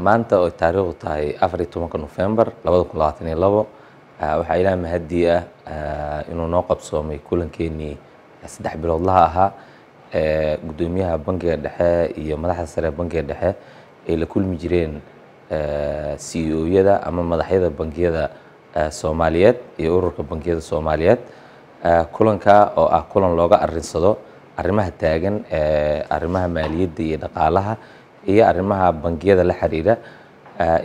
maanta oo taariikhdu tahay 14 November 2022 waxaa ilaahay mahadi inuu noo qabsoomay kulankeenii 3 biloodlaha ahaa gudoomiyaha bangiga dhexe iyo madaxda sare bangiga dhexe ay la kulmi jireen CEO-yada ama madaxyada bangiyada Soomaaliyeed iyo ururka bangiyada Soomaaliyeed kulanka oo ah kulan looga arinsado arrimaha taagan arrimaha maaliyadda iyo dhaqaalaha iyo arrimaha bangiyada la xiriira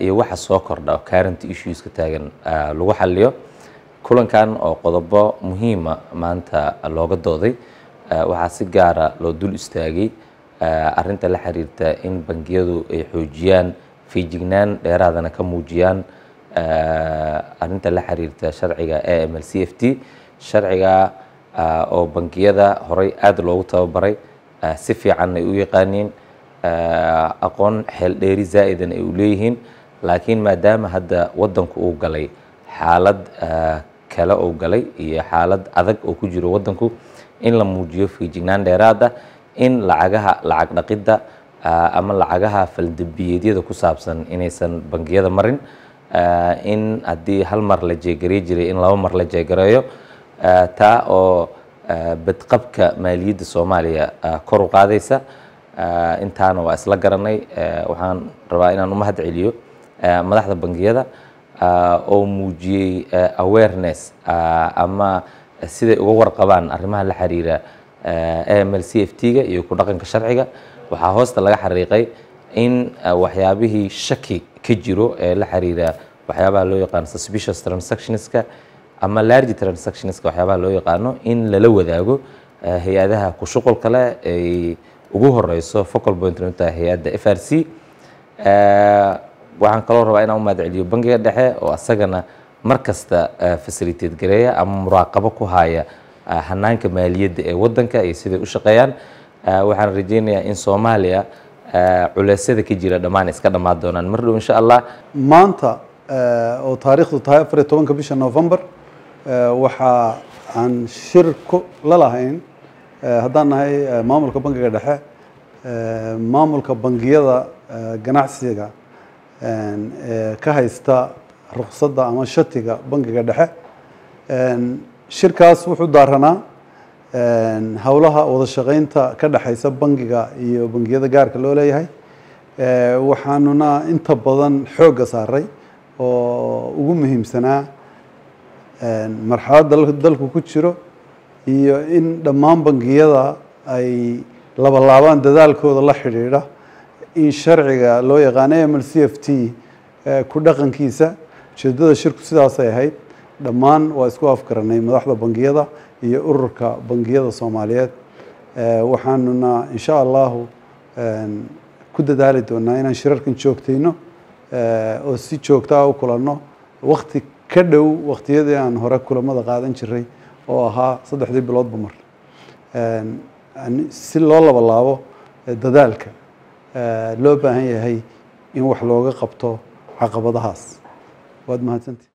iyo waxa soo kordha current issues ka taagan lagu xalliyo kulankan oo qodobo muhiim ah maanta looga dooday waxaa si gaar ah loo dul istaagay arrinta la xiriirta in bangiyadu ay xoojiyaan feejignaan dheeraadana ka muujiyaan arrinta la xiriirta sharciga AML/CFT sharciga oo bangiyada horay aad loogu tababaray si fiican ay u yaqaaniin aqoon xeel dheeri zaa'idan ay u leeyihiin laakiin maadaama hadda wadanku uu galay xaalad kale oo galay iyo xaalad adag oo ku jiro wadanku in la muujiyo feejignaan dheeraad ah in lacag dhaqidda ama lacagaha faldabiyeedyada ku saabsan inaysan bangiyada marin in haddii hal mar la jeegareey jiray in laba mar la jeegareeyo taa oo badqabka maaliyadda Soomaaliya kor u qaadaysa intaana waa isla garanay waxaan rabaa inaan u mahad celiyo madaxda bangiyada oo muujiyay awareness ama siday uga warqabaan arrimaha la xiriira AML/CFT-ga iyo ku dhaqanka sharciga waxaa hoosta laga xariiqay in waxyaabihii shaki ka jiro ee la xiriira waxyaabaha loo yaqaan suspicious transactionska ama large transactionska waxyaabaha loo yaqaano in lala wadaago hay'adaha ku shuqulka leh ay ugu horeyso focal point inta hay'adda FRC waxaan kaloo rabaa inaan u mahad celiyo bangiga dhexe oo asagana markasta facilitate gareeya ama muraaqabo ku haya hanaanka maaliyadda ee wadanka iyo sida u shaqeeyaan waxaan rajeynayaa in Soomaaliya culaysyada ka jira dhammaan iska dhamaan doonaan mar dhow insha Allah maanta oo taariikhdu tahay 14 bisha November waxa aan shir la lahayn haddaan nahay maamulka bangiga dhexe maamulka bangiyada ganacsiga ka haysta ruqsadda ama shatiga bangiga dhexe shirkaas wuxuu daaranaa hawlaha wada shaqeynta ka dhaxaysa bangiga iyo bangiyada gaarka loo leeyahay waxaanuna inta badan xoogga saaray oo ugu muhiimsanaa marxaladda dalku ku jiro iyo in dhammaan bangiyada ay laabaan dadaalkooda la xiriira in sharciga loo yaqaan AML/CFT ku dhaqankiisa ujeedada shirku sidaas ay ahayd dhammaan waa isku afkaranay madaxda bangiyada iyo ururka bangiyada Soomaaliyeed waxaanuna insha Allah ku dadaali doonaa inaan shirarkan joogtayno oo si joogto ah u kulanno waqti ka dhow waqtiyadii aan hore kulamada qaadan jiray oo ahaa 3 biloodba mar si loo laabo dadaalka loo baahan yahay in wax looga qabto caqabadahaas waad mahadsantahay